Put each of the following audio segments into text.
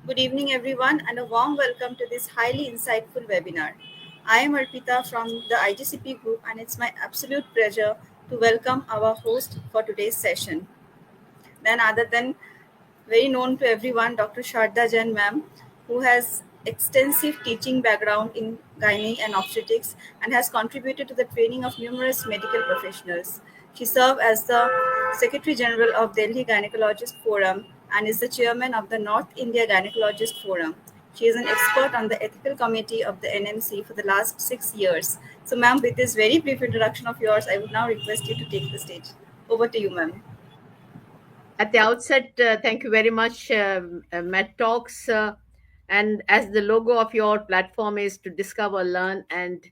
Good evening, everyone, and a warm welcome to this highly insightful webinar. I am Arpita from the IGCP group, and it's my absolute pleasure to welcome our host for today's session. None other than very known to everyone, Dr. Sharda Jain ma'am, who has extensive teaching background in gynae and obstetrics and has contributed to the training of numerous medical professionals. She served as the Secretary General of Delhi Gynecologist Forum and is the chairman of the North India Gynecologist Forum. She is an expert on the ethical committee of the NMC for the last 6 years. So, ma'am, with this very brief introduction of yours, I would now request you to take the stage. Over to you, ma'am. At the outset, thank you very much, Matt Talks. And as the logo of your platform is to discover, learn, and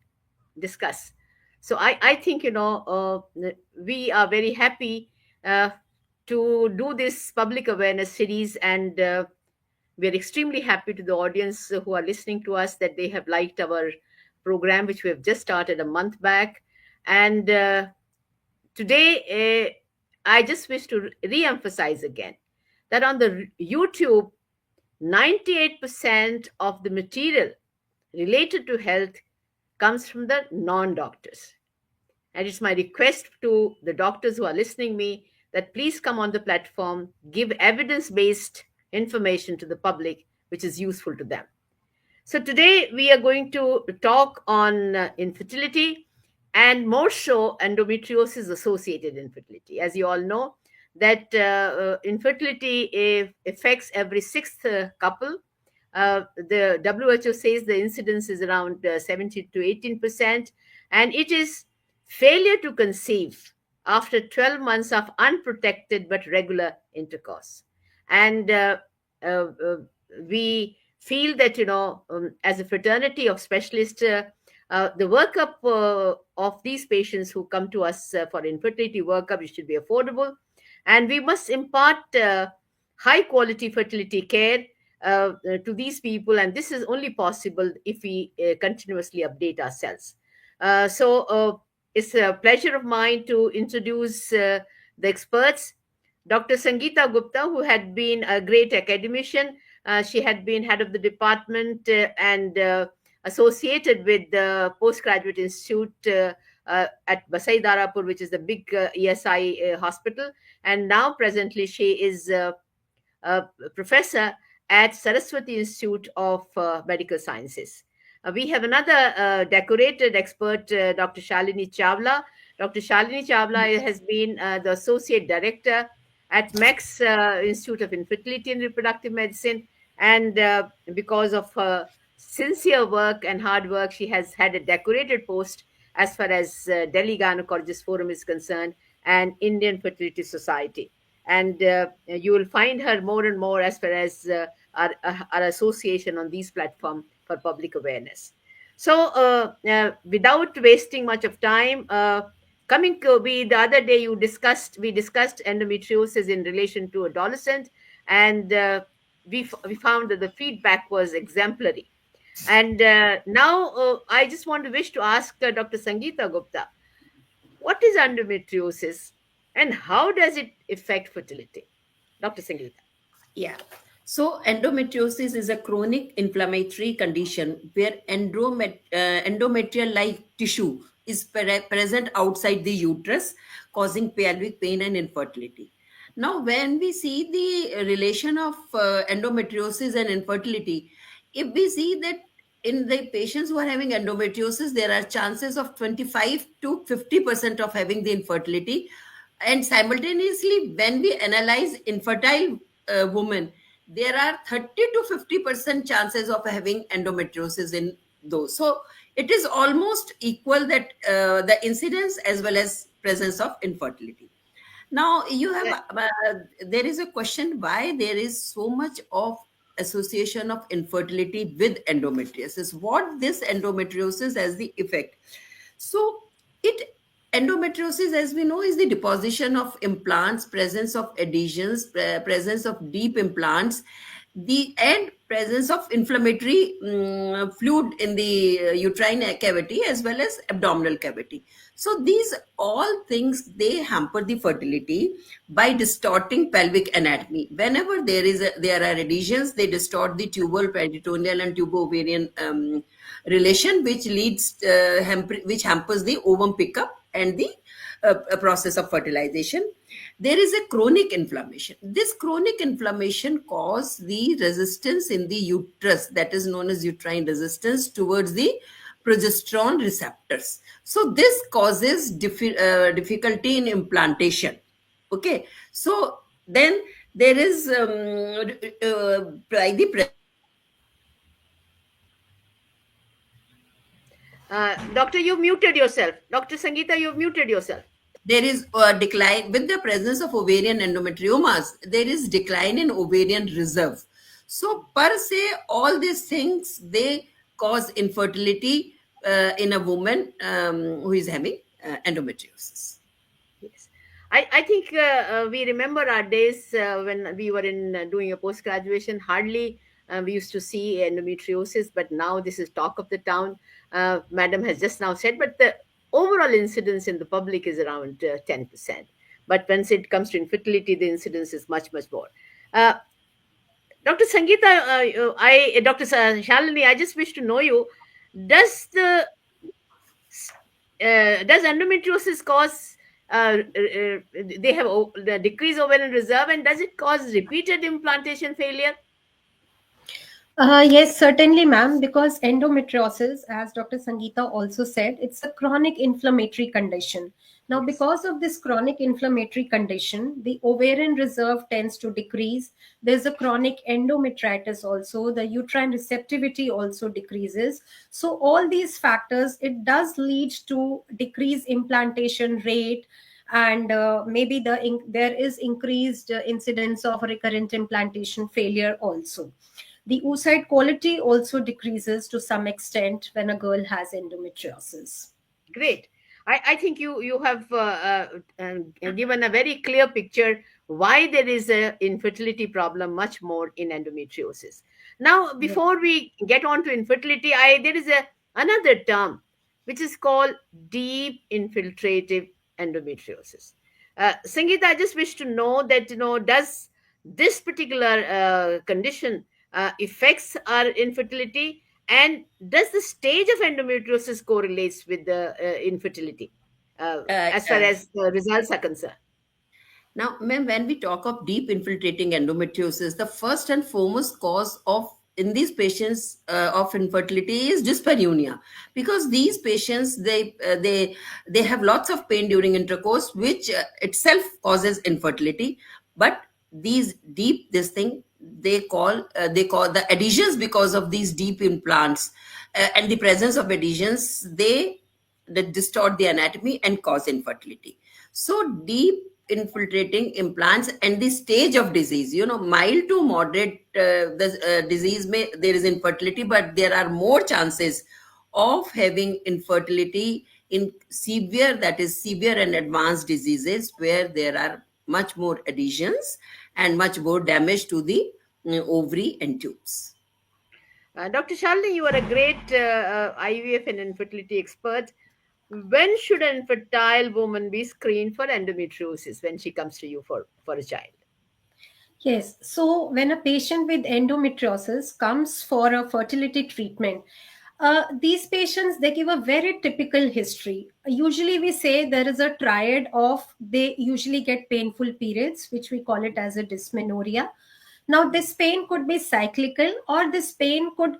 discuss. So I think, we are very happy uh, to do this public awareness series, and we're extremely happy to the audience who are listening to us that they have liked our program, which we have just started a month back. And today, I just wish to re-emphasize again that on the YouTube, 98% of the material related to health comes from the non-doctors. And it's my request to the doctors who are listening me that please come on the platform, give evidence-based information to the public which is useful to them. So today we are going to talk on infertility, and more so endometriosis associated infertility. As you all know, that infertility affects every sixth couple. The WHO says the incidence is around 17 to 18%, and it is failure to conceive after 12 months of unprotected but regular intercourse. And uh, uh, we feel that, as a fraternity of specialists, the workup of these patients who come to us for infertility workup, it should be affordable, and we must impart high quality fertility care to these people, and this is only possible if we continuously update ourselves. So it's a pleasure of mine to introduce the experts. Dr. Sangeeta Gupta, who had been a great academician. She had been head of the department and associated with the Postgraduate Institute at Basai Darapur, which is the big ESI hospital. And now, presently, she is a professor at Saraswati Institute of Medical Sciences. We have another decorated expert, Dr. Shalini Chawla. Dr. Shalini Chawla has been the associate director at MEX Institute of Infertility and Reproductive Medicine, and because of her sincere work and hard work, she has had a decorated post as far as Delhi Gynecologist Forum is concerned and Indian Fertility Society. And you will find her more and more as far as our association on these platforms for public awareness. So, without wasting much of time, coming to be the other day, we discussed endometriosis in relation to adolescent, and we found that the feedback was exemplary. And now I just want to wish to ask Dr. Sangeeta Gupta, what is endometriosis and how does it affect fertility? Dr. Sangeeta. Yeah. So endometriosis is a chronic inflammatory condition where endometrial-like tissue is present outside the uterus, causing pelvic pain and infertility. Now, when we see the relation of endometriosis and infertility, if we see that in the patients who are having endometriosis, there are chances of 25 to 50% of having the infertility. And simultaneously, when we analyze infertile women, there are 30 to 50% chances of having endometriosis in those. So it is almost equal that the incidence as well as presence of infertility. Now you have there is a question why there is so much of association of infertility with endometriosis. What this endometriosis has the effect? So it endometriosis, as we know, is the deposition of implants, presence of adhesions, presence of deep implants. The and presence of inflammatory fluid in the uterine cavity as well as abdominal cavity. So these all things, they hamper the fertility by distorting pelvic anatomy. Whenever there are adhesions, they distort the tubal, peritoneal, and tubo-ovarian relation, which hampers the ovum pickup and the process of fertilization. There is a chronic inflammation. This chronic inflammation causes the resistance in the uterus, that is known as uterine resistance towards the progesterone receptors. So this causes difficulty in implantation. Okay, so then there is by the Doctor, you've muted yourself. Dr. Sangeeta, you've muted yourself. there is a decline with the presence of ovarian endometriomas. There is decline in ovarian reserve. So per se, all these things, they cause infertility in a woman who is having endometriosis. Yes. I think we remember our days when we were in doing a post graduation. Hardly we used to see endometriosis, but now this is talk of the town. Madam has just now said, but the overall incidence in the public is around 10%. But when it comes to infertility, the incidence is much, much more. Dr. Sangeeta, Dr. Shalini, I just wish to know you. Does endometriosis cause they have the decreased ovarian reserve, and does it cause repeated implantation failure? Yes, certainly, ma'am, because endometriosis, as Dr. Sangeeta also said, it's a chronic inflammatory condition. Now, Yes. because of this chronic inflammatory condition, the ovarian reserve tends to decrease. There's a chronic endometritis also. The uterine receptivity also decreases. So, all these factors, it does lead to decreased implantation rate, and maybe there is increased incidence of recurrent implantation failure also. The oocyte quality also decreases to some extent when a girl has endometriosis. Great. I think you have given a very clear picture why there is a infertility problem much more in endometriosis. Now, before we get on to infertility, there is another term which is called deep infiltrative endometriosis. Sangeeta, I just wish to know that does this particular condition affects our infertility, and does the stage of endometriosis correlates with the infertility as far Uh, as the results are concerned? Now, ma'am, when we talk of deep infiltrating endometriosis, the first and foremost cause of in these patients of infertility is dyspareunia, because these patients, they have lots of pain during intercourse, which itself causes infertility. But these deep this thing they call the adhesions, because of these deep implants and the presence of adhesions, they distort the anatomy and cause infertility. So deep infiltrating implants and the stage of disease, mild to moderate, the disease may there is infertility, but there are more chances of having infertility in severe, that is severe and advanced diseases, where there are much more adhesions and much more damage to the ovary and tubes. Dr. Shalini, you are a great IVF and infertility expert. When should an infertile woman be screened for endometriosis when she comes to you for a child? Yes, so when a patient with endometriosis comes for a fertility treatment, these patients, they give a very typical history. Usually we say there is a triad of, they usually get painful periods, which we call it as a dysmenorrhea. Now this pain could be cyclical, or this pain could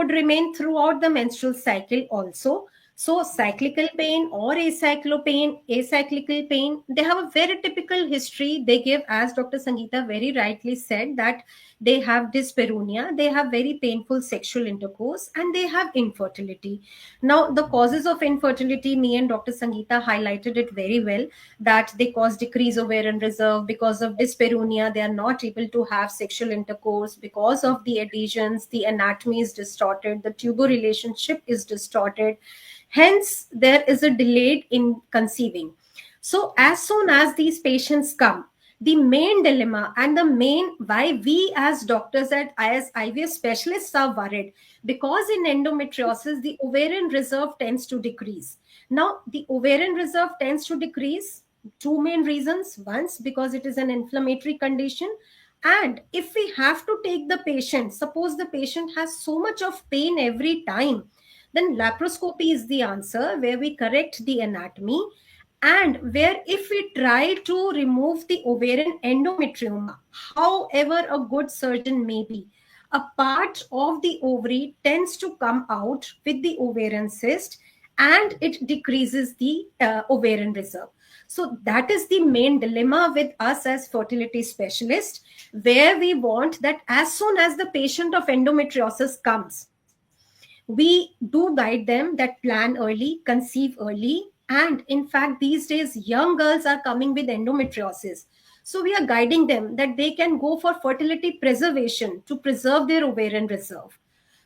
remain throughout the menstrual cycle also. So cyclical pain or acyclical pain, they have a very typical history. They give, as Dr. Sangeeta very rightly said, that they have dyspareunia, they have very painful sexual intercourse, and they have infertility. Now, the causes of infertility, me and Dr. Sangeeta highlighted it very well, that they cause decrease ovarian reserve. Because of dyspareunia, they are not able to have sexual intercourse. Because of the adhesions, the anatomy is distorted, the tubo relationship is distorted. Hence, there is a delay in conceiving. So, as soon as these patients come, The main dilemma and the main why we as doctors at as IVF specialists are worried, because in endometriosis the ovarian reserve tends to decrease. Now the ovarian reserve tends to decrease, two main reasons. Once, because it is an inflammatory condition, and if we have to take the patient, suppose the patient has so much of pain every time, then laparoscopy is the answer, where we correct the anatomy, and where if we try to remove the ovarian endometrioma, however a good surgeon may be, a part of the ovary tends to come out with the ovarian cyst, and it decreases the ovarian reserve. So that is the main dilemma with us as fertility specialists, where we want that as soon as the patient of endometriosis comes, we do guide them that plan early, conceive early. And in fact, these days, young girls are coming with endometriosis. So we are guiding them that they can go for fertility preservation to preserve their ovarian reserve.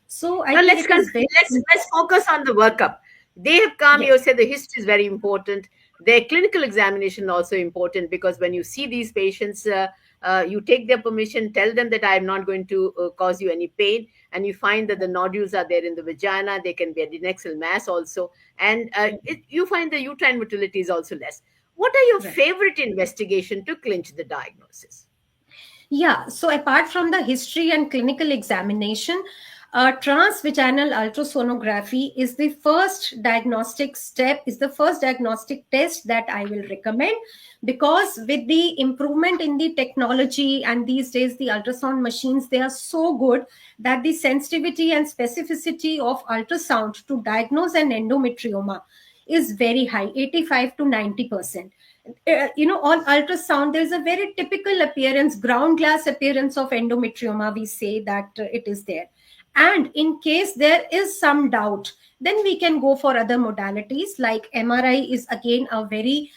So I Now think it is very let's focus on the workup. They have come. yes, You said the history is very important. Their clinical examination also important, because when you see these patients, you take their permission, tell them that I am not going to cause you any pain, and you find that the nodules are there in the vagina. They can be adnexal mass also, and you find the uterine motility is also less. What are your right. favorite investigation to clinch the diagnosis? Yeah, so apart from the history and clinical examination, transvaginal ultrasonography is the first diagnostic step, is the first diagnostic test that I will recommend, because with the improvement in the technology and these days the ultrasound machines, they are so good that the sensitivity and specificity of ultrasound to diagnose an endometrioma is very high, 85 to 90%. On ultrasound there's a very typical appearance, ground glass appearance of endometrioma, we say that it is there. And in case there is some doubt, then we can go for other modalities, like MRI is again a very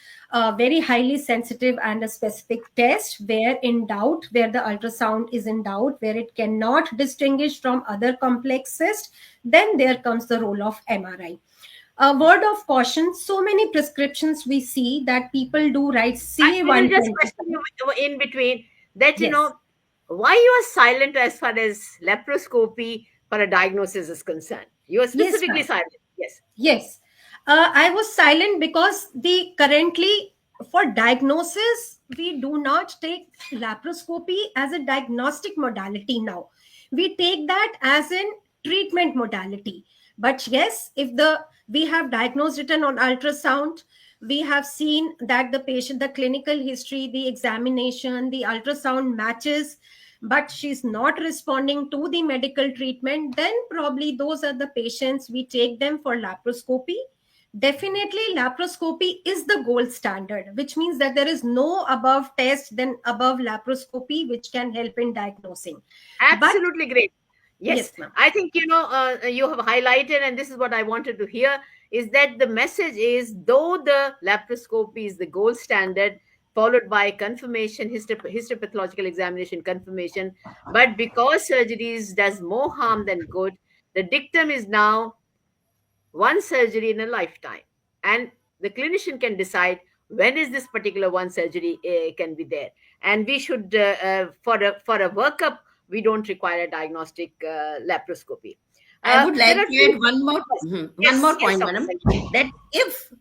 highly sensitive and a specific test, where in doubt, where the ultrasound is in doubt, where it cannot distinguish from other complex cysts, then there comes the role of MRI. A word of caution, so many prescriptions we see that people do write I will just CA120. question you in between that, Yes, why you are silent as far as laparoscopy for a diagnosis is concerned. You are yes, specifically ma'am. silent. Yes. Yes. I was silent because the currently for diagnosis, we do not take laparoscopy as a diagnostic modality now. We take that as in treatment modality. But yes, if the we have diagnosed it on ultrasound, we have seen that the patient, the clinical history, the examination, the ultrasound matches, but she's not responding to the medical treatment, then probably those are the patients we take them for laparoscopy. Definitely laparoscopy is the gold standard, which means that there is no above test than above laparoscopy which can help in diagnosing. But Absolutely great. Yes, yes, ma'am. I think you have highlighted, and this is what I wanted to hear, is that the message is, though the laparoscopy is the gold standard, followed by confirmation, histopathological examination confirmation, but because surgeries does more harm than good, the dictum is now one surgery in a lifetime, and the clinician can decide when is this particular one surgery can be there, and we should for a workup we don't require a diagnostic laparoscopy. I would There like are to two. add one Yes, more yes, point, Dr. madam. Sanjeev. That if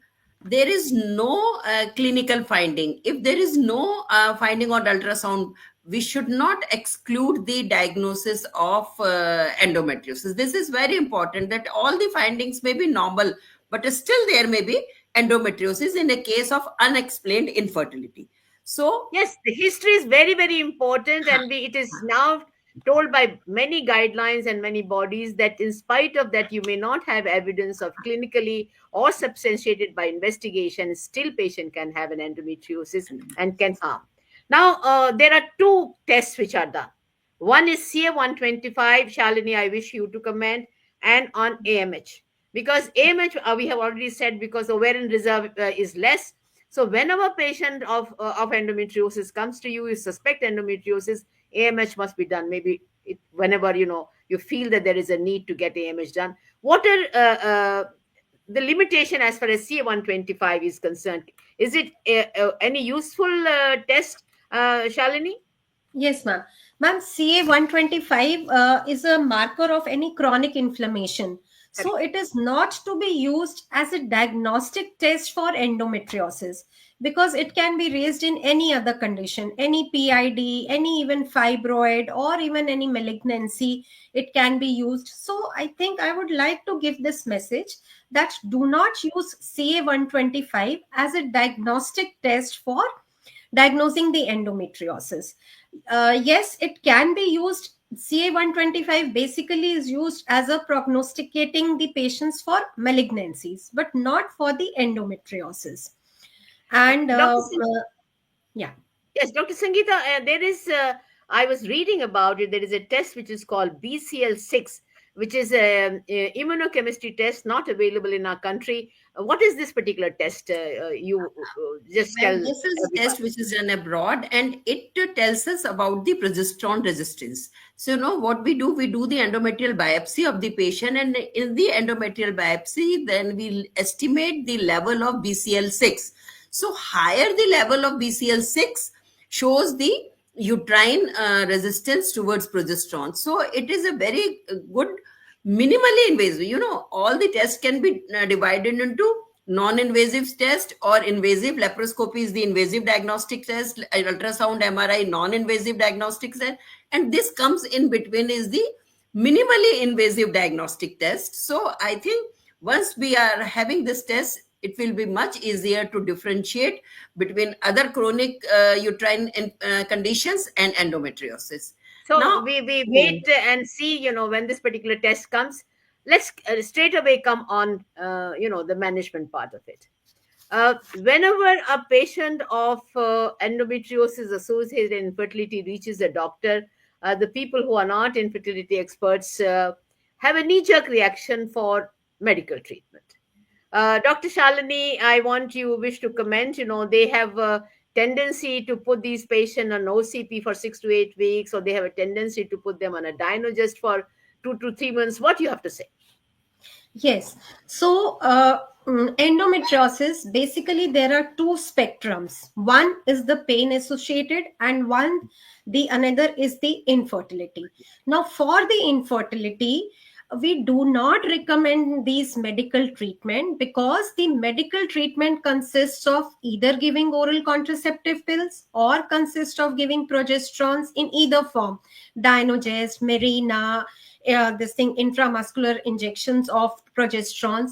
there is no clinical finding, if there is no finding on ultrasound, we should not exclude the diagnosis of endometriosis. This is very important, that all the findings may be normal, but still there may be endometriosis in a case of unexplained infertility. So, Yes, the history is very, very important, and it is now told by many guidelines and many bodies that, in spite of that, you may not have evidence of clinically or substantiated by investigation, still patient can have an endometriosis and can harm. Now, there are two tests which are done. One is CA125, Shalini, I wish you to comment, and on AMH. Because AMH, we have already said, because ovarian reserve is less, so whenever a patient of endometriosis comes to you, you suspect endometriosis, AMH must be done. Maybe whenever you feel that there is a need to get AMH done. What are the limitation as far as CA125 is concerned? Is it any useful test Shalini? Yes, ma'am. Ma'am, CA125 is a marker of any chronic inflammation. So Correct. it is not to be used as a diagnostic test for endometriosis because it can be raised in any other condition, any PID, any even fibroid, or even any malignancy. It can be used. So I think I would like to give this message that do not use CA125 as a diagnostic test for diagnosing the endometriosis. Yes, it can be used. CA125 basically is used as a prognosticating the patients for malignancies, but not for the endometriosis. And Dr. yeah. Yes, Dr. Sangeeta, there is, I was reading about it. There is a test which is called BCL6, which is a immunochemistry test not available in our country. What is this particular test? You just tell And this is a everyone. test which is done abroad, and it tells us about the progesterone resistance. So, what we do the endometrial biopsy of the patient, and in the endometrial biopsy, then we estimate the level of BCL6. So, higher the level of BCL6 shows the uterine resistance towards progesterone. So, it is a very good, minimally invasive. All the tests can be divided into non-invasive test or invasive. Laparoscopy is the invasive diagnostic test, ultrasound, MRI, non-invasive diagnostic test, and this comes in between is the minimally invasive diagnostic test. So I think once we are having this test, it will be much easier to differentiate between other chronic uterine conditions and endometriosis. So Now, we wait and see, when this particular test comes. Let's straight away come on, the management part of it. Whenever a patient of endometriosis associated infertility reaches a doctor, the people who are not infertility experts have a knee jerk reaction for medical treatment. Dr. Shalini, I want you wish to comment. They have a tendency to put these patients on OCP for 6 to 8 weeks, or they have a tendency to put them on a Dynogest for 2 to 3 months. What do you have to say? Yes. So, endometriosis basically there are two spectrums. One is the pain associated, and the another is the infertility. Now, for the infertility, we do not recommend these medical treatment because the medical treatment consists of either giving oral contraceptive pills or consists of giving progesterones in either form, Dynogest, Mirena, this thing, intramuscular injections of progesterones.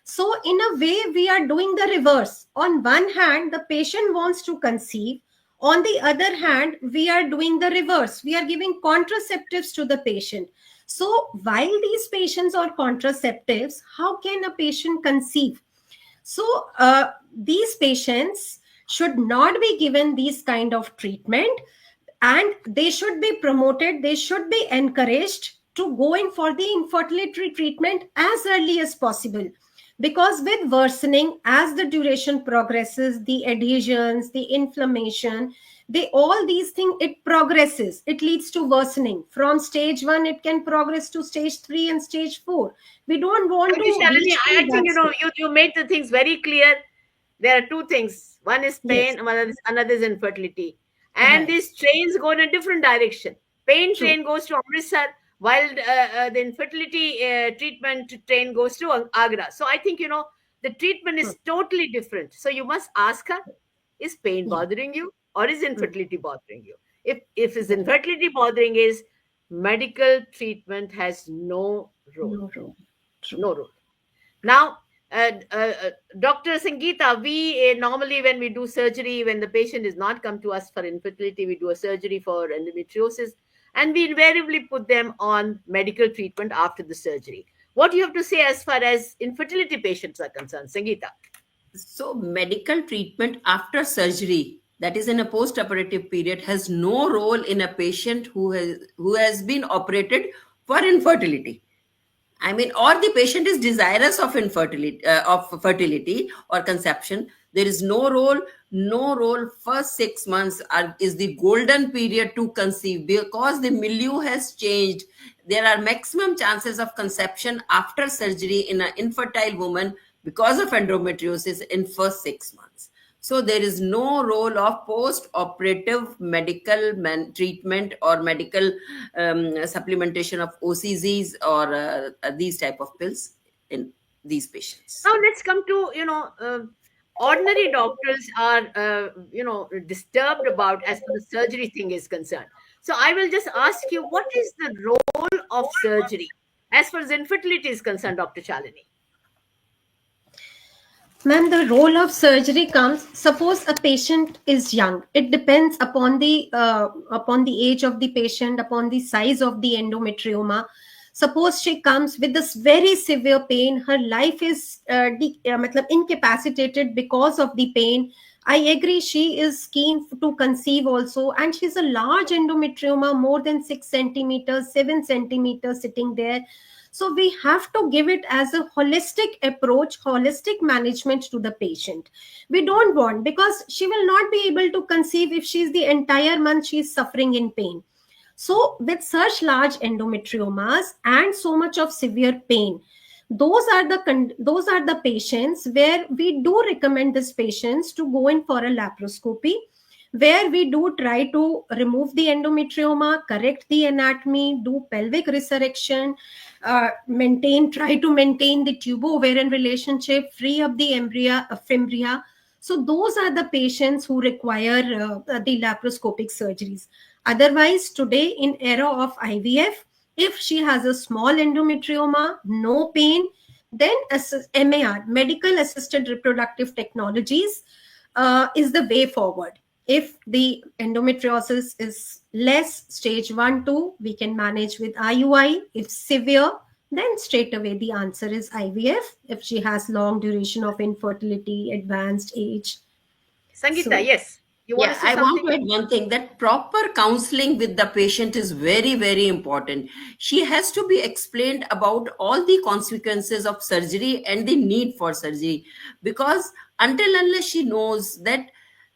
So in a way we are doing the reverse. On one hand the patient wants to conceive, on the other hand we are doing the reverse, we are giving contraceptives to the patient. So while these patients are contraceptives, how can a patient conceive? So these patients should not be given these kind of treatment, and they should be promoted, they should be encouraged to go in for the infertility treatment as early as possible, because with worsening as the duration progresses, the adhesions, the inflammation, they all these things, it progresses, it leads to worsening. From stage 1 it can progress to stage 3 and stage 4. We don't want Thank you, to Shalini. reach I to think that stage. you made the things very clear. There are two things. One is Yes, pain, another is infertility. And right, these trains go in a different direction. Pain true. train goes to Amritsar, while the infertility treatment train goes to Agra. So I think, the treatment Hmm. is totally different. So you must ask her, is pain Yeah. bothering you or is Hmm. infertility bothering you? If is Right. infertility bothering is, medical treatment has no role. No role. True. No role. Now, Dr. Sangeeta, we normally, when we do surgery, when the patient is not come to us for infertility, we do a surgery for endometriosis, and we invariably put them on medical treatment after the surgery. What do you have to say as far as infertility patients are concerned, Sangeeta? so medical treatment after surgery, that is in a post-operative period, has no role in a patient who has been operated for infertility. I mean, or the patient is desirous of infertility, of fertility or conception. There is no role. No role. First 6 months is the golden period to conceive because the milieu has changed. There are maximum chances of conception after surgery in an infertile woman because of endometriosis in first 6 months. So there is no role of post-operative medical treatment or medical supplementation of OCZs or these type of pills in these patients. Now let's come to, ordinary doctors are, disturbed about as far the surgery thing is concerned. So I will just ask you, what is the role of surgery as far as infertility is concerned, Dr. Shalini? Ma'am, the role of surgery comes. Suppose a patient is young. It depends upon the age of the patient, upon the size of the endometrioma. Suppose she comes with this very severe pain. Her life is matlab incapacitated because of the pain. I agree. She is keen to conceive also, and she's a large endometrioma, more than 6 centimeters, 7 centimeters, sitting there. So we have to give it as a holistic approach, holistic management to the patient. We don't want, because she will not be able to conceive if she's the entire month she's suffering in pain. So with such large endometriomas and so much of severe pain, those are the patients where we do recommend these patients to go in for a laparoscopy, where we do try to remove the endometrioma, correct the anatomy, do pelvic resurrection, try to maintain the tubo-ovarian relationship, free up the fimbria. So those are the patients who require the laparoscopic surgeries. Otherwise, today in era of IVF, if she has a small endometrioma, no pain, then MAR, medical assisted reproductive technologies, is the way forward. If the endometriosis is less, stage 1, 2, we can manage with IUI. If severe, then straight away the answer is IVF if she has long duration of infertility, advanced age. Sangeeta, So, yes. You want to Yeah, say I want something? to add one thing, that proper counseling with the patient is very, very important. She has to be explained about all the consequences of surgery and the need for surgery, because until unless she knows that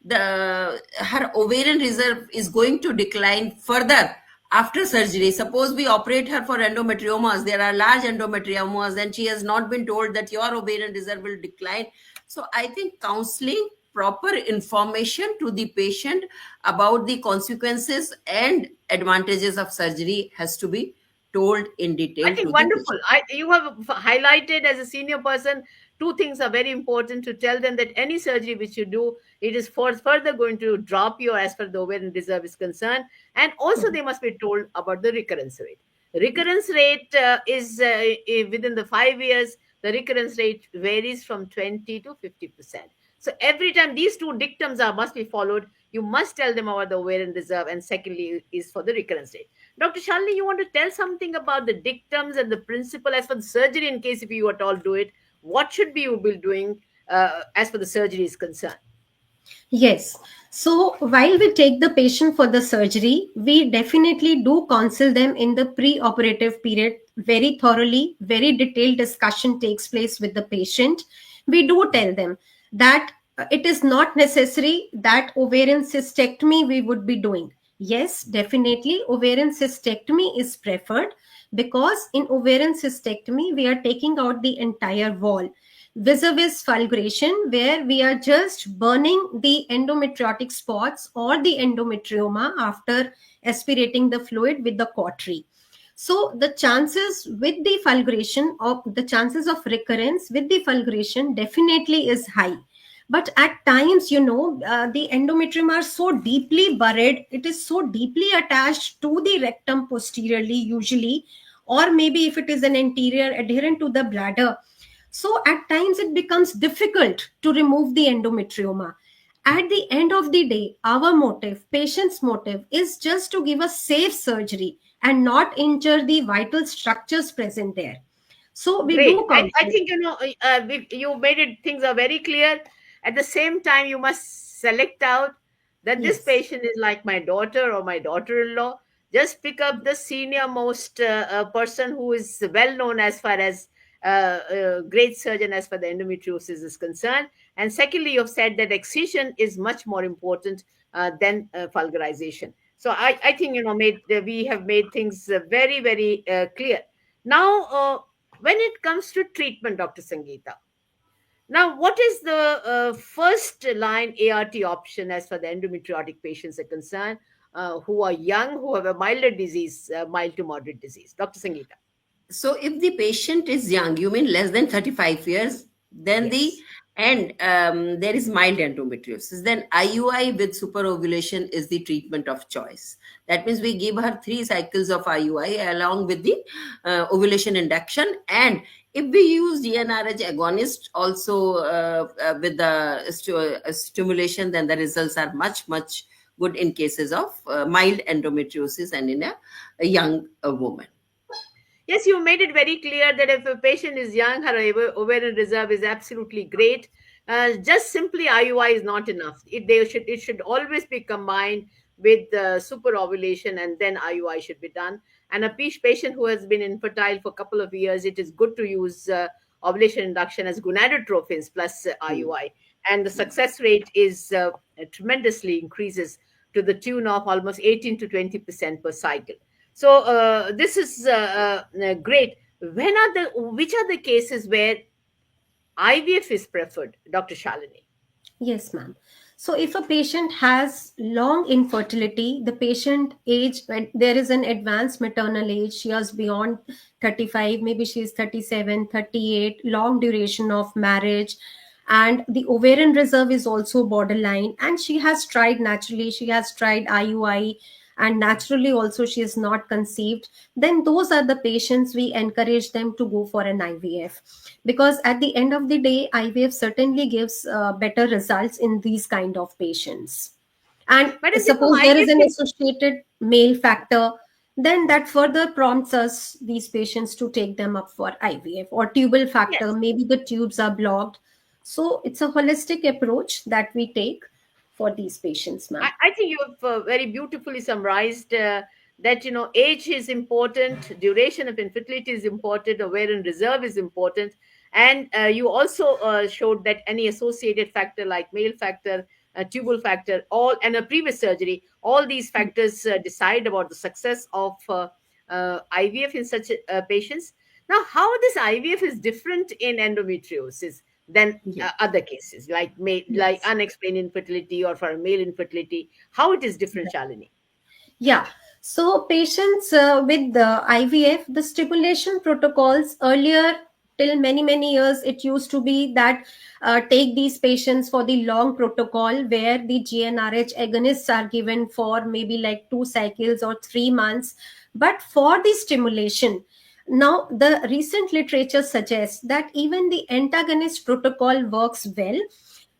her ovarian reserve is going to decline further after surgery. Suppose we operate her for endometriomas, there are large endometriomas, and she has not been told that your ovarian reserve will decline. So I think counseling, proper information to the patient about the consequences and advantages of surgery has to be told in I detail think to the wonderful. patient. You have highlighted as a senior person, two things are very important to tell them: that any surgery which you do, it is for further going to drop you as far the ovarian reserve is concerned, and also they must be told about the recurrence rate. Recurrence rate is within the 5 years. The recurrence rate varies from 20 to 50%. So every time these two dictums are must be followed, you must tell them about the ovarian reserve, and secondly is for the recurrence rate. Dr. Shalini, you want to tell something about the dictums and the principle as for the surgery, in case if you at all do it, what should be you be doing as for the surgery is concerned? yes. So while we take the patient for the surgery, we definitely do counsel them in the pre-operative period very thoroughly. Very detailed discussion takes place with the patient. We do tell them that it is not necessary that ovarian cystectomy we would be doing. Yes, definitely ovarian cystectomy is preferred, because in ovarian cystectomy we are taking out the entire wall, vis-a-vis fulguration, where we are just burning the endometriotic spots or the endometrioma after aspirating the fluid with the cautery. So the chances with the fulguration, of the chances of recurrence with the fulguration definitely is high. But at times, the endometrium are so deeply buried, it is so deeply attached to the rectum posteriorly usually, or maybe if it is an anterior adherent to the bladder, so at times it becomes difficult to remove the endometrioma. At the end of the day, our motive, patient's motive, is just to give a safe surgery and not injure the vital structures present there. So we Great. do I counsel. think, you made it, things are very clear. At the same time, you must select out that this Yes. patient is like my daughter or my daughter-in-law. Just pick up the senior most person who is well known as far as great surgeon as far the endometriosis is concerned. And secondly, you've said that excision is much more important than vulgarization. So I think, we have made things very, very clear. Now, when it comes to treatment, Dr. Sangeeta, Now, what is the first line ART option as far the endometriotic patients are concerned, who are young, who have a milder disease, mild to moderate disease? Dr. Sangeeta. So if the patient is young, you mean less than 35 years, then the Yes. and there is mild endometriosis, then IUI with superovulation is the treatment of choice. That means we give her 3 cycles of IUI along with the ovulation induction. And if we use GnRH agonist also with the stimulation, then the results are much, much good in cases of mild endometriosis and in a young woman. Yes, you made it very clear that if a patient is young, her ovarian reserve is absolutely great. Just simply IUI is not enough. It should always be combined with super ovulation, and then IUI should be done. And a patient who has been infertile for a couple of years, it is good to use ovulation induction as gonadotrophins plus Hmm. IUI, and the success rate is tremendously increases to the tune of almost 18 to 20% per cycle. So this is great. Which are the cases where IVF is preferred, Dr. Shalini? Yes, ma'am. So if a patient has long infertility, the patient age, when there is an advanced maternal age, she is beyond 35, maybe she is 37, 38, long duration of marriage, and the ovarian reserve is also borderline, and she has tried naturally, she has tried IUI, and naturally also she is not conceived, then those are the patients we encourage them to go for an IVF, because at the end of the day IVF certainly gives better results in these kind of patients. And But as you know, suppose there is IVF an is, associated male factor, then that further prompts us, these patients, to take them up for IVF, or tubal factor, yes. maybe the tubes are blocked. So it's a holistic approach that we take for these patients, ma'am. I think you have very beautifully summarized that age is important, duration of infertility is important, ovarian reserve is important, and you also showed that any associated factor like male factor, tubal factor, all and a previous surgery, all these factors decide about the success of IVF in such patients. Now, how this IVF is different in endometriosis than Yes. other cases like Yes. unexplained infertility or for male infertility, how it is different, Shalini? Yeah. So patients with the IVF, the stimulation protocols earlier, till many many years, it used to be that take these patients for the long protocol where the GnRH agonists are given for maybe like 2 cycles or 3 months. But for the stimulation, now the recent literature suggests that even the antagonist protocol works well,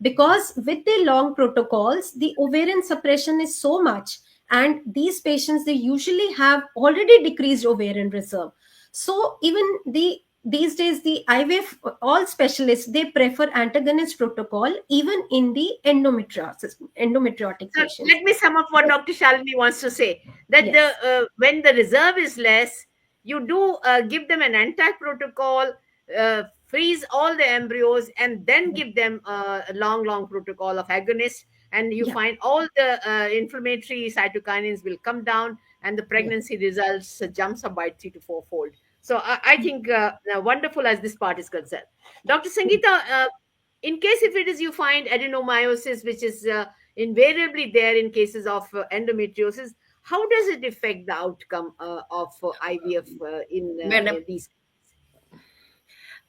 because with the long protocols the ovarian suppression is so much, and these patients, they usually have already decreased ovarian reserve. So even these days the IVF, all specialists, they prefer antagonist protocol even in the endometriotic So patients. let me sum up what Dr. Shalini wants to say, that the Yes. when the reserve is less, you do give them an antac protocol, freeze all the embryos, and then give them a long protocol of agonist, and you Yeah. find all the inflammatory cytokinins will come down, and the Yeah. pregnancy results jumps up by 3 to 4 fold. So I think wonderful as this part is concerned. Dr. Sangeeta, in case if it is you find adenomyosis, which is invariably there in cases of endometriosis, how does it affect the outcome of IVF Madam, in these?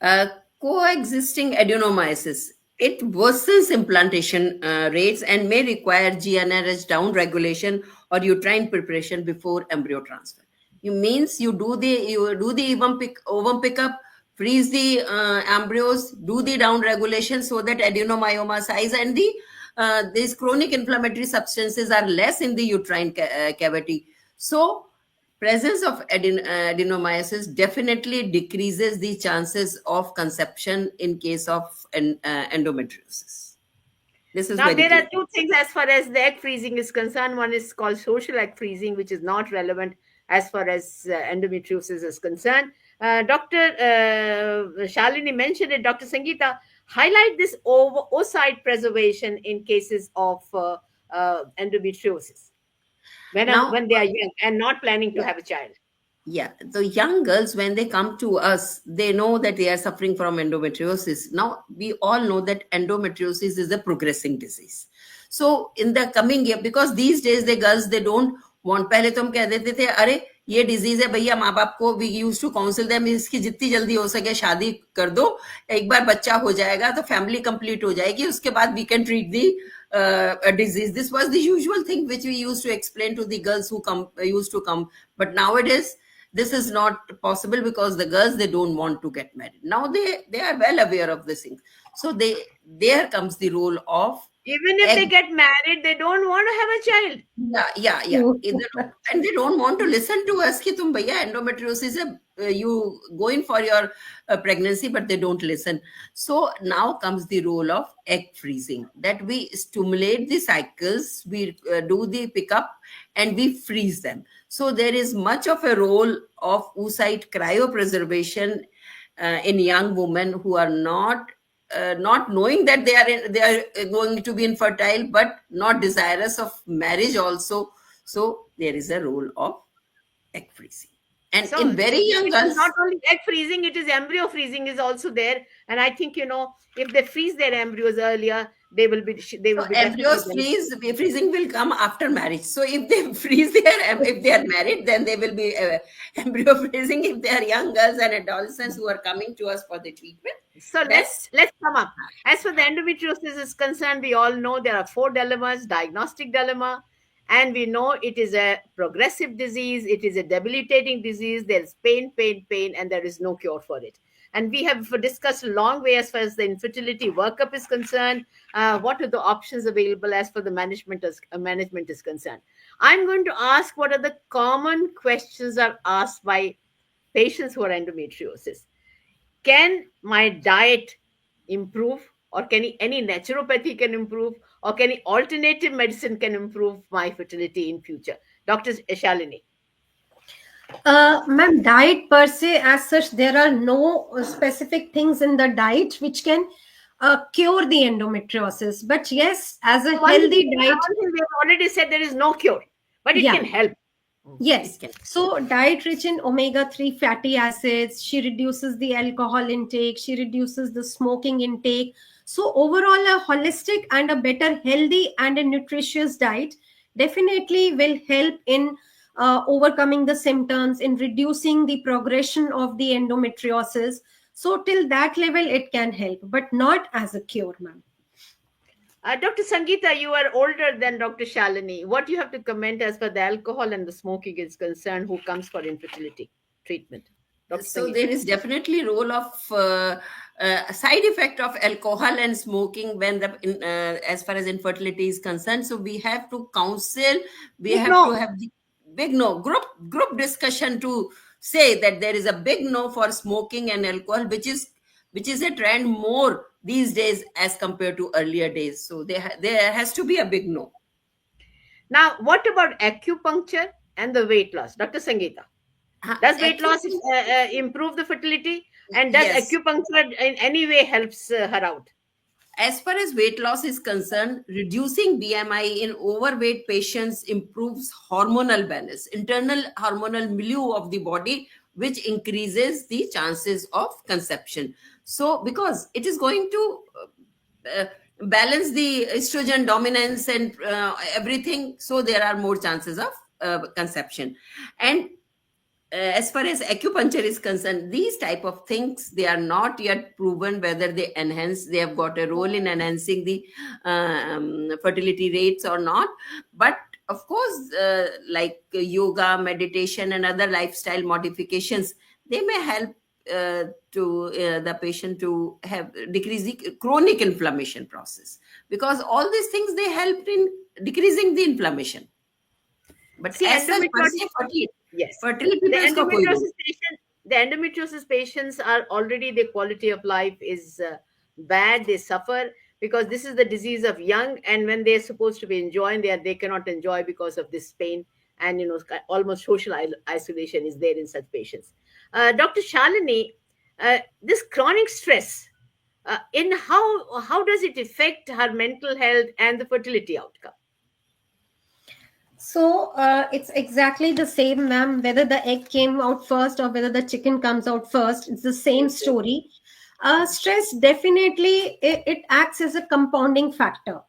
uh, coexisting adenomyosis. It worsens implantation rates and may require GnRH down regulation or uterine preparation before embryo transfer. You means you do the ovum pickup, freeze the embryos, do the down regulation so that adenomyoma size and these chronic inflammatory substances are less in the uterine cavity. So presence of adenomyosis definitely decreases the chances of conception in case of endometriosis. This is Now, very there are clear. two things as far as the egg freezing is concerned. One is called social egg freezing, which is not relevant as far as endometriosis is concerned. Dr. Shalini mentioned it. Dr. Sangeeta, highlight this oocyte preservation in cases of endometriosis Now, when they are young and not planning to yeah. have a child. Yeah, the young girls, when they come to us, they know that they are suffering from endometriosis. Now, we all know that endometriosis is a progressing disease. So, in the coming year, because these days the girls, they don't want, पहले तो हम कह देते थे अरे ये disease है भैया, माँ बाप को we use to counsel them, इसकी जितनी जल्दी हो सके शादी कर दो, एक बार बच्चा हो जाएगा तो फैमिली कंप्लीट हो जाएगी, उसके बाद we can treat the disease. This was the usual thing which we used to explain to the girls who come used to come. But nowadays this is not possible because the girls, they don't want to get married. Now they are well aware of this thing. So there comes the role of Even if they get married, they don't want to have a child. yeah. And they don't want to listen to us ki tum bhaiya endometriosis hai, you go in for your pregnancy, but they don't listen. So now comes the role of egg freezing, that we stimulate the cycles, we do the pickup, and we freeze them. So there is much of a role of oocyte cryopreservation in young women who are not knowing that they are going to be infertile, but not desirous of marriage also. So there is a role of egg freezing. And So in very young it is girls, not only egg freezing, it is embryo freezing is also there. And I think, if they freeze their embryos earlier, they will be so embryos definitely freezing will come after marriage. So if they freeze if they are married, then they will be embryo freezing. If they are young girls and adolescents who are coming to us for the treatment, So that's let's come up. As for the endometriosis is concerned, we all know there are 4 dilemmas: diagnostic dilemma, and we know it is a progressive disease, it is a debilitating disease, there is pain, and there is no cure for it. And we have discussed a long way as far as the infertility workup is concerned. What are the options available as for the management is concerned? I'm going to ask what are the common questions are asked by patients who are endometriosis. Can my diet improve, or can any naturopathy can improve, or can any alternative medicine can improve my fertility in future? Dr. Shalini. Ma'am, diet per se, as such, there are no specific things in the diet which can cure the endometriosis. But yes, as a healthy diet, One thing we have already said, there is no cure, but it yeah, can help. yes. it can. So, diet rich in omega 3 fatty acids, she reduces the alcohol intake, she reduces the smoking intake. So, overall, a holistic and a better healthy and a nutritious diet definitely will help in overcoming the symptoms, in reducing the progression of the endometriosis. So, till that level, it can help, but not as a cure, ma'am. Dr. Sangeeta, you are older than Dr. Shalini. What do you have to comment as far the alcohol and the smoking is concerned, who comes for infertility treatment? Dr. So Sangeeta. there is definitely role of side effect of alcohol and smoking when as far as infertility is concerned. So we have to counsel, we Big have no. to have the big no group discussion to say that there is a big no for smoking and alcohol, which is a trend more these days as compared to earlier days. So there has to be a big no. Now, what about acupuncture and the weight loss? Dr. Sangeeta. Does weight loss improve the fertility? And does Yes. acupuncture in any way helps her out? As far as weight loss is concerned, reducing BMI in overweight patients improves hormonal balance, internal hormonal milieu of the body, which increases the chances of conception. So, because it is going to balance the estrogen dominance and everything, so there are more chances of conception. And as far as acupuncture is concerned, these type of things, they are not yet proven whether they have got a role in enhancing the fertility rates or not. But of course, like yoga, meditation, and other lifestyle modifications, they may help to the patient to have decrease the chronic inflammation process, because all these things, they help in decreasing the inflammation. But See, as such, per se, yes, fertility the पे इसका कोई role. endometriosis patients are already, their quality of life is bad. They suffer because this is the disease of young, and when they're supposed to be enjoying, they cannot enjoy because of this pain, and almost social isolation is there in such patients. Dr. Shalini, this chronic stress, in how does it affect her mental health and the fertility outcome? So it's exactly the same, ma'am. Whether the egg came out first or whether the chicken comes out first, it's the same story. Stress definitely it acts as a compounding factor.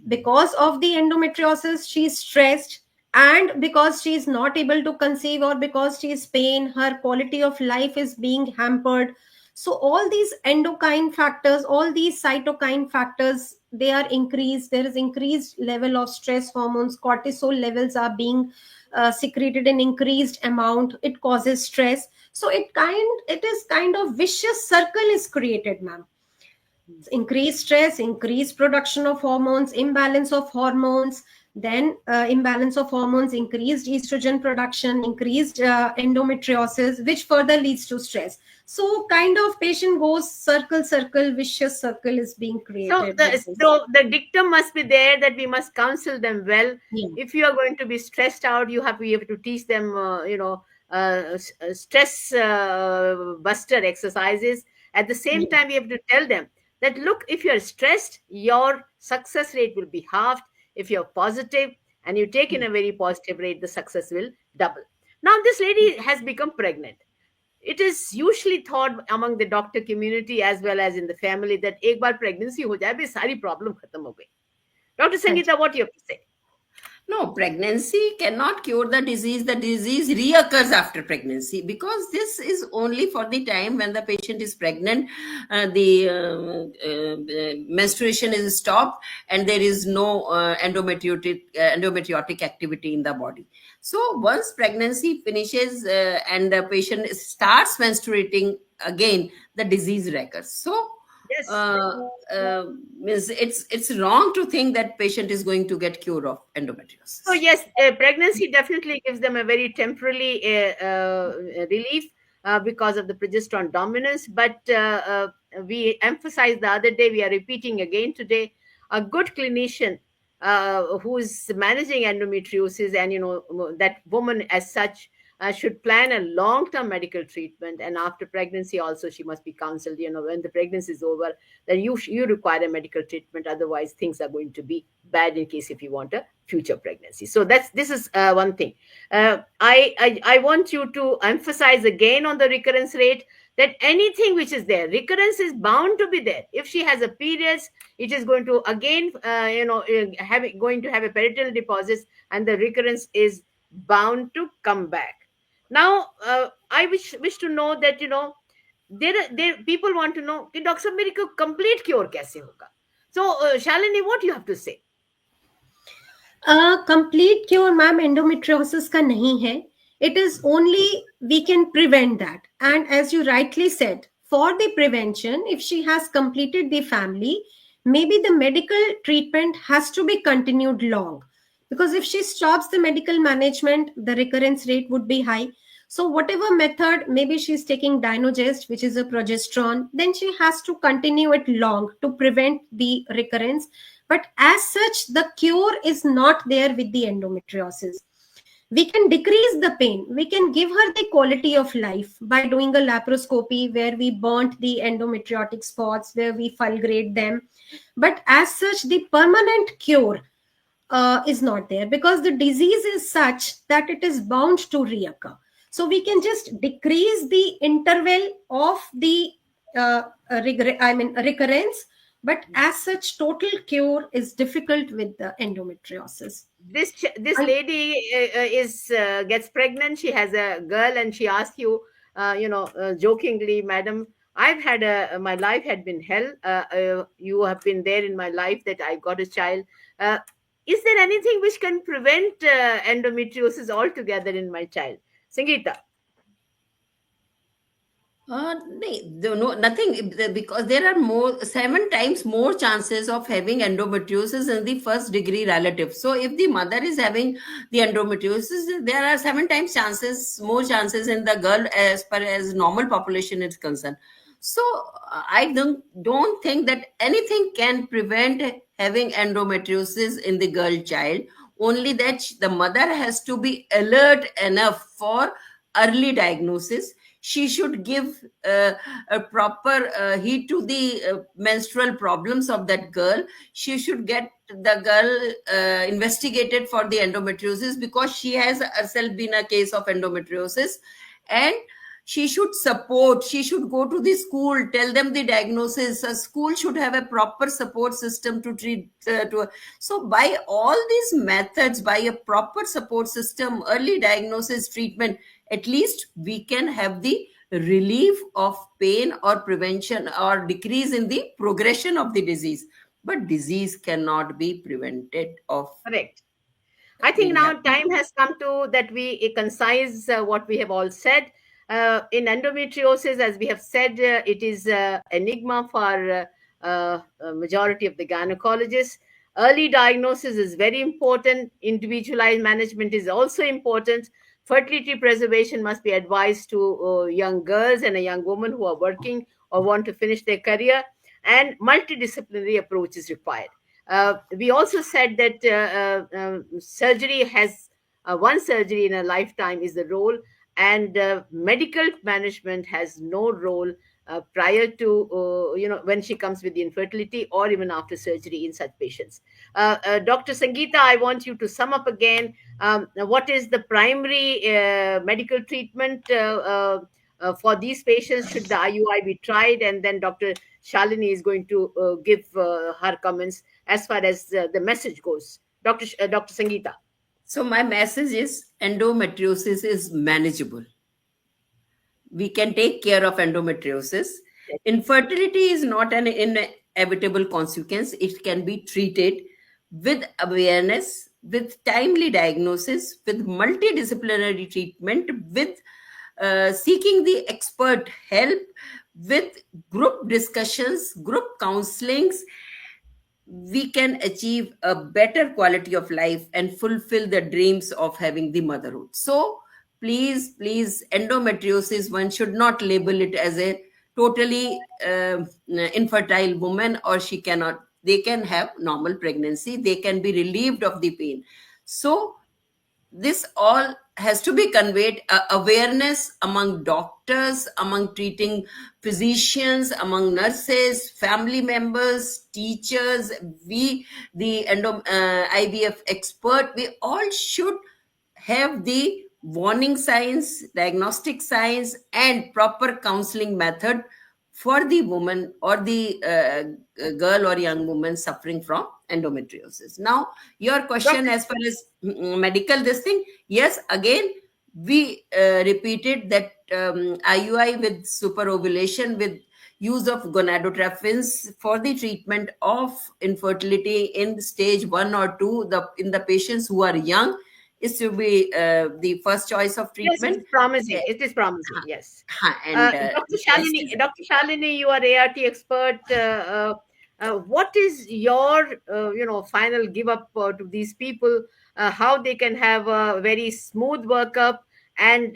Because of the endometriosis, she's stressed, and because she's not able to conceive, or because she's pain, her quality of life is being hampered. So all these endocrine factors, all these cytokine factors, they are increased. There is increased level of stress hormones, cortisol levels are being secreted in increased amount. It causes stress. So it is kind of vicious circle is created, ma'am. Increased stress, increased production of hormones, imbalance of hormones, then imbalance of hormones, increased estrogen production, increased endometriosis, which further leads to stress. So kind of patient goes circle, vicious circle is being created with this. So the dictum must be there that we must counsel them well. Yeah. If you are going to be stressed out, we have to teach them, stress buster exercises. At the same Yeah. time, we have to tell them that, look, if you're stressed, your success rate will be halved. If you're positive and you take in a very positive rate, the success will double. Now, this lady has become pregnant. It is usually thought among the doctor community as well as in the family that एक बार pregnancy हो जाए, भी सारी problem खत्म हो गई. Dr. Right. Sangeeta, what do you have to say? No, pregnancy cannot cure the disease. The disease reoccurs after pregnancy, because this is only for the time when the patient is pregnant. The menstruation is stopped and there is no endometriotic activity in the body. So once pregnancy finishes and the patient starts menstruating again, the disease recurs. So Yes. means it's wrong to think that patient is going to get cure of endometriosis. So yes, pregnancy definitely gives them a very temporary relief because of the progesterone dominance. But we emphasized the other day, we are repeating again today, a good clinician who is managing endometriosis, and that woman as such should plan a long-term medical treatment. And after pregnancy, also she must be counseled. When the pregnancy is over, then you require a medical treatment. Otherwise, things are going to be bad in case if you want a future pregnancy. So this is one thing. I want you to emphasize again on the recurrence rate, that anything which is there, recurrence is bound to be there. If she has a periods, it is going to again going to have a peritoneal deposits, and the recurrence is bound to come back. Now I wish to know that there people want to know कि doctor साहब मेरी को complete cure कैसे होगा. So Shalini, what do you have to say? Complete cure ma'am endometriosis का नहीं है. It is only we can prevent that. And as you rightly said, for the prevention, if she has completed the family, maybe the medical treatment has to be continued long. Because if she stops the medical management, the recurrence rate would be high. So whatever method, maybe she's taking Dynogest, which is a progesterone, then she has to continue it long to prevent the recurrence. But as such, the cure is not there with the endometriosis. We can decrease the pain. We can give her the quality of life by doing a laparoscopy where we burnt the endometriotic spots, where we fulgurate them. But as such, the permanent cure is not there, because the disease is such that it is bound to reoccur. So we can just decrease the interval of the recurrence, but as such, total cure is difficult with the endometriosis. This lady gets pregnant. She has a girl, and she asks you, jokingly, madam, I've had my life had been hell. You have been there in my life that I got a child. Is there anything which can prevent endometriosis altogether in my child? Sangeeta. No, nothing, because there are 7 times more chances of having endometriosis in the first degree relative. So if the mother is having the endometriosis, there are 7 times more chances in the girl as far as normal population is concerned. So I don't think that anything can prevent having endometriosis in the girl child. Only that the mother has to be alert enough for early diagnosis. She should give a proper heed to the menstrual problems of that girl. She should get the girl investigated for the endometriosis, because she has herself been a case of endometriosis. And she should go to the school, tell them the diagnosis. A school should have a proper support system to treat so by all these methods, by a proper support system, early diagnosis, treatment, at least we can have the relief of pain or prevention or decrease in the progression of the disease. But disease cannot be prevented of Correct. I think being now happening. time has come to that we concise what we have all said. In endometriosis, as we have said, it is enigma for majority of the gynecologists. Early diagnosis is very important. Individualized management is also important. Fertility preservation must be advised to young girls and a young woman who are working or want to finish their career, and multidisciplinary approach is required. We also said that surgery has one surgery in a lifetime is the role, and medical management has no role prior to when she comes with the infertility or even after surgery in such patients. Dr. Sangeeta, I want you to sum up again what is the primary medical treatment for these patients should the IUI be tried, and then Dr. Shalini is going to give her comments as far as the message goes. Dr. Sangeeta. So my message is endometriosis is manageable. We can take care of endometriosis. Infertility is not an inevitable consequence. It can be treated with awareness, with timely diagnosis, with multidisciplinary treatment, with seeking the expert help, with group discussions, group counselings. We can achieve a better quality of life and fulfill the dreams of having the motherhood. So please, endometriosis, one should not label it as a totally infertile woman, or they can have normal pregnancy, they can be relieved of the pain. So this all has to be conveyed, awareness among doctors, among treating physicians, among nurses, family members, teachers. We, the IVF expert, we all should have the warning signs, diagnostic signs, and proper counseling method for the woman or the girl or young woman suffering from endometriosis. Now, your question as far as medical this thing, yes, again, we repeated that IUI with superovulation, with use of gonadotropins for the treatment of infertility in stage 1 or 2, in the patients who are young, is to be the first choice of Yes, treatment. it's promising. It is promising. Yes. And Dr. Shalini, you are ART expert. What is your, final give up to these people? How they can have a very smooth workup and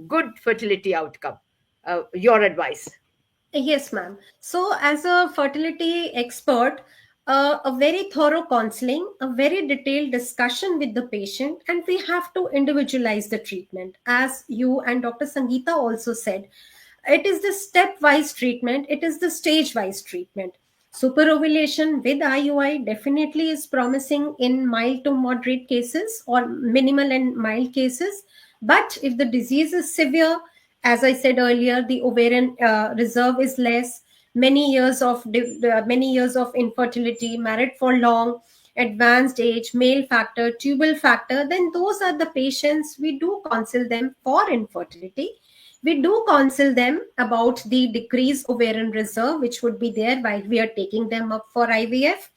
good fertility outcome? Your advice. Yes, ma'am. So, as a fertility expert, a very thorough counseling, a very detailed discussion with the patient, and we have to individualize the treatment. As you and Dr. Sangeeta also said, it is the step-wise treatment, it is the stage-wise treatment. Superovulation with IUI definitely is promising in mild to moderate cases or minimal and mild cases. But if the disease is severe, as I said earlier, the ovarian reserve is less, many years of infertility, married for long, advanced age, male factor, tubal factor, then those are the patients we do counsel them for infertility. We do counsel them about the decreased ovarian reserve, which would be there while we are taking them up for IVF.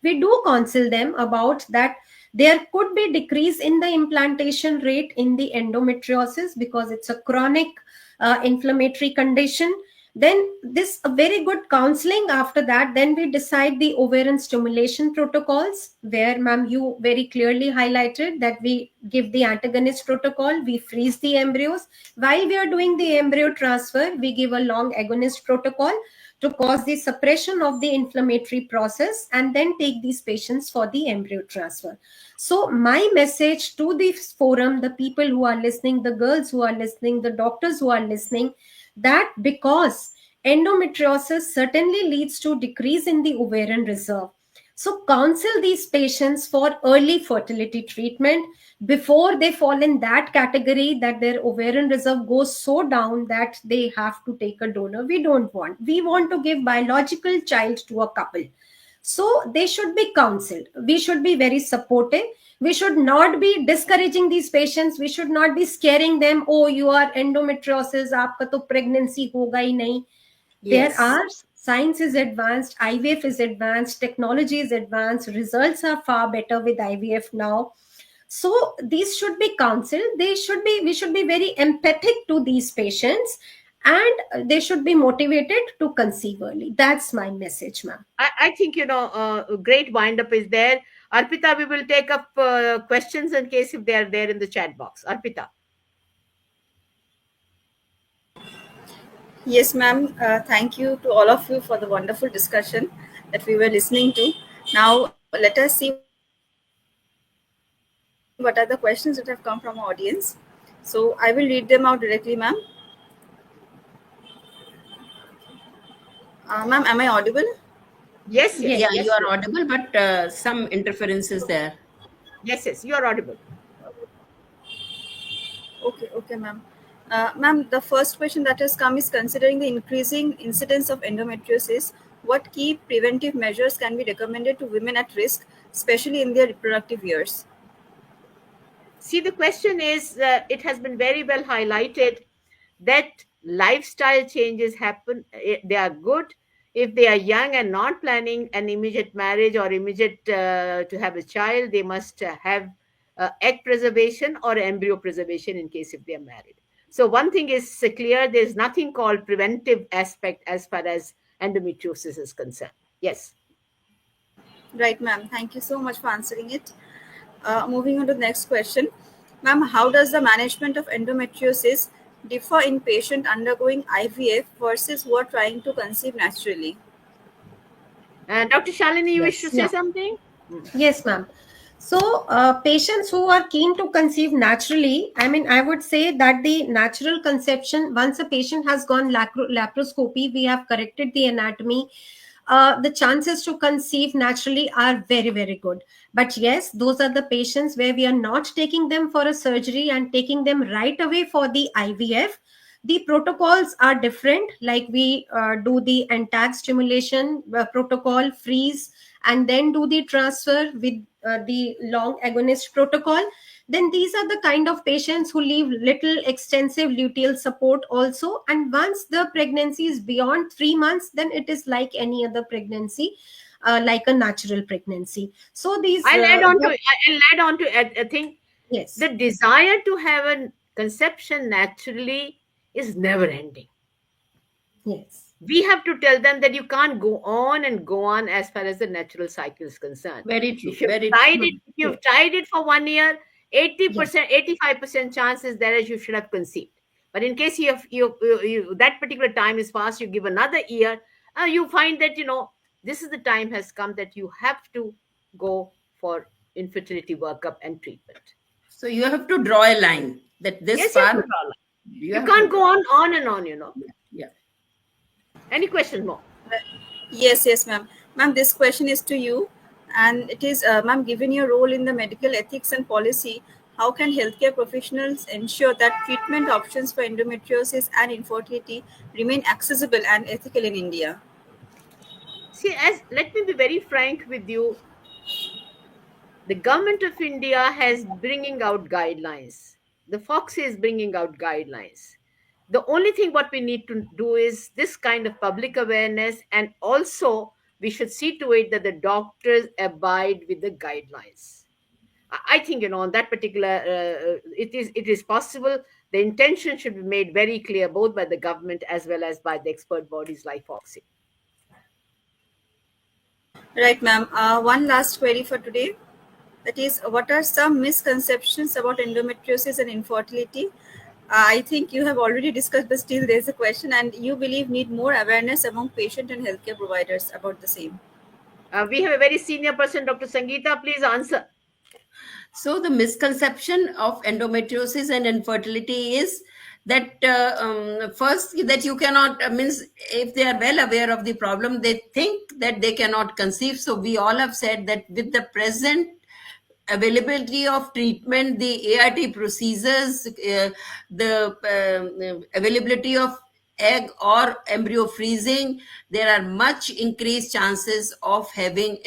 We do counsel them about that there could be decrease in the implantation rate in the endometriosis because it's a chronic inflammatory condition. Then this a very good counseling. After that, then we decide the ovarian stimulation protocols, where, ma'am, you very clearly highlighted that we give the antagonist protocol, we freeze the embryos. While we are doing the embryo transfer, we give a long agonist protocol to cause the suppression of the inflammatory process and then take these patients for the embryo transfer. So my message to this forum, the people who are listening, the girls who are listening, the doctors who are listening, that because endometriosis certainly leads to decrease in the ovarian reserve, so counsel these patients for early fertility treatment before they fall in that category that their ovarian reserve goes so down that they have to take a donor. We don't want. We want to give biological child to a couple. So they should be counseled. We should be very supportive. We should not be discouraging these patients. We should not be scaring them. Oh, you are endometriosis. आपका तो pregnancy होगा ही नहीं. There Yes. are science is advanced, IVF is advanced, technology is advanced, results are far better with IVF now. So these should be counseled. We should be very empathic to these patients, and they should be motivated to conceive early. That's my message, ma'am. I think, a great wind up is there. Arpita, we will take up questions in case if they are there in the chat box. Arpita. Yes, ma'am. Thank you to all of you for the wonderful discussion that we were listening to. Now, let us see what are the questions that have come from our audience. So, I will read them out directly, ma'am. Ma'am, am I audible? Yes, Yeah, yes. you are audible, but some interference is there. Yes, you are audible. Okay, ma'am. Ma'am, the first question that has come is considering the increasing incidence of endometriosis, what key preventive measures can be recommended to women at risk, especially in their reproductive years? See, the question is, it has been very well highlighted that lifestyle changes happen. They are good if they are young and not planning an immediate marriage or immediate to have a child. They must have egg preservation or embryo preservation in case if they are married. So one thing is clear: there's nothing called preventive aspect as far as endometriosis is concerned. Yes. Right, ma'am. Thank you so much for answering it. Moving on to the next question. Ma'am, how does the management of endometriosis differ in patient undergoing IVF versus who are trying to conceive naturally? And Dr. Shalini, you wish to say Yeah. something? Yes, ma'am. So, patients who are keen to conceive naturally, I would say that the natural conception, once a patient has gone laparoscopy, we have corrected the anatomy, the chances to conceive naturally are very, very good. But yes, those are the patients where we are not taking them for a surgery and taking them right away for the IVF. The protocols are different, like we do the NTAG stimulation protocol, freeze, and then do the transfer with the long agonist protocol. Then these are the kind of patients who leave little extensive luteal support also. And once the pregnancy is beyond 3 months, then it is like any other pregnancy, like a natural pregnancy. So these I'll add on to I think yes, the desire to have a conception naturally is never ending. yes, We have to tell them that you can't go on and go on as far as the natural cycle is concerned. Very true. If you've Very tried true. it, if you've tried it for 1 year, 80%, 85% chances there is you should have conceived. But in case you that particular time is past, you give another year, you find that this is the time has come that you have to go for infertility workup and treatment. So you have to draw a line that this Yes, far. you can't go on and on. Yeah. Any questions more? Yes, ma'am. Ma'am, this question is to you. And it is, ma'am, given your role in the medical ethics and policy, how can healthcare professionals ensure that treatment options for endometriosis and infertility remain accessible and ethical in India? See, let me be very frank with you. The government of India has bringing out guidelines. The Fox is bringing out guidelines. The only thing what we need to do is this kind of public awareness, and also we should see to it that the doctors abide with the guidelines. I think on that particular it is possible. The intention should be made very clear both by the government as well as by the expert bodies like Foxy. Right, ma'am. One last query for today. That is, what are some misconceptions about endometriosis and infertility? I think you have already discussed, but still there's a question, and you believe need more awareness among patient and healthcare providers about the same. We have a very senior person, Dr. Sangeeta. Please answer. So the misconception of endometriosis and infertility is that first that you cannot means if they are well aware of the problem, they think that they cannot conceive. So we all have said that with the present availability of treatment, the ART procedures, the availability of egg or embryo freezing, there are much increased chances of having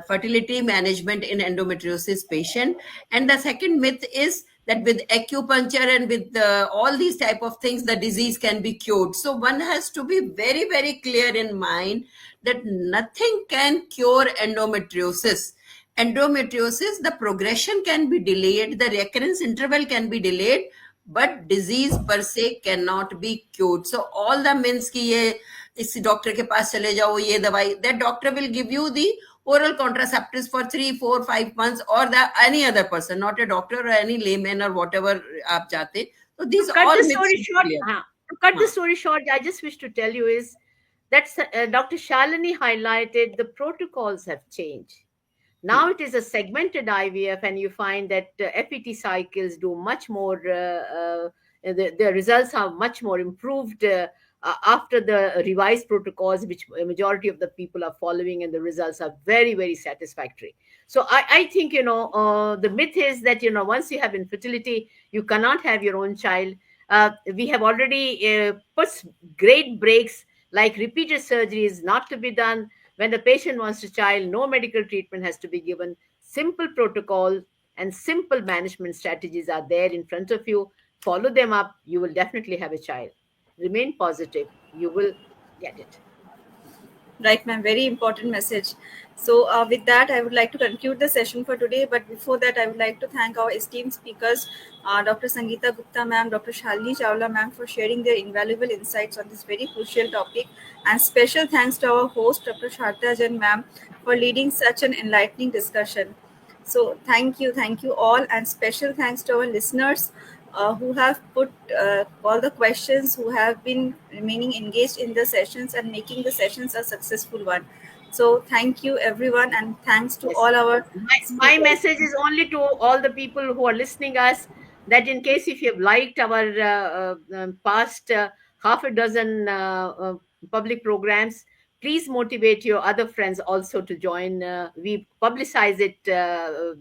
fertility management in endometriosis patient. And the second myth is that with acupuncture and with all these type of things, the disease can be cured. So one has to be very, very clear in mind that nothing can cure endometriosis. Endometriosis, the progression can be delayed, the recurrence interval can be delayed, but disease per se cannot be cured. So all the means कि ये इस doctor के पास चले जाओ ये दवाई, that doctor will give you the oral contraceptives for 3, 4, 5 months, or the any other person, not a doctor or any layman or whatever आप चाहते. So these cut all the myths story are short. clear. To cut the Huh. story short, I just wish to tell you is that Dr. Shalini highlighted the protocols have changed. Now it is a segmented IVF, and you find that FET cycles do much more. The results are much more improved after the revised protocols, which a majority of the people are following, and the results are very, very satisfactory. So I think the myth is that once you have infertility, you cannot have your own child. We have already put great breaks like repeated surgery is not to be done. When the patient wants a child, no medical treatment has to be given. Simple protocol and simple management strategies are there in front of you. Follow them up. You will definitely have a child. Remain positive. You will get it. Right, ma'am. Very important message. So, with that, I would like to conclude the session for today. But before that, I would like to thank our esteemed speakers, Dr. Sangeeta Gupta, ma'am, Dr. Shalini Chawla, ma'am, for sharing their invaluable insights on this very crucial topic. And special thanks to our host, Dr. Sharda Jain, ma'am, for leading such an enlightening discussion. So, thank you all, and special thanks to our listeners who have put all the questions, who have been remaining engaged in the sessions and making the sessions a successful one. So thank you everyone, and thanks to Yes. all our My speakers. message is only to all the people who are listening us, that in case if you have liked our past half a dozen public programs, please motivate your other friends also to join. We publicize it,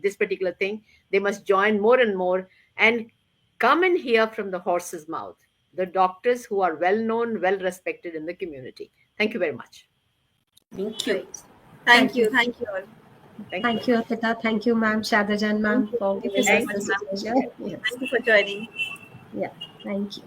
this particular thing. They must join more and more and come and hear from the horse's mouth, the doctors who are well known, well respected in the community. Thank you very much. Thank you. Right. Thank you all. Thank you, Arpita. Thank you, ma'am, Shadajan, ma'am, for Thank you giving so us much, this ma'am. pleasure. Yes. Thank you for joining. Yeah. Thank you.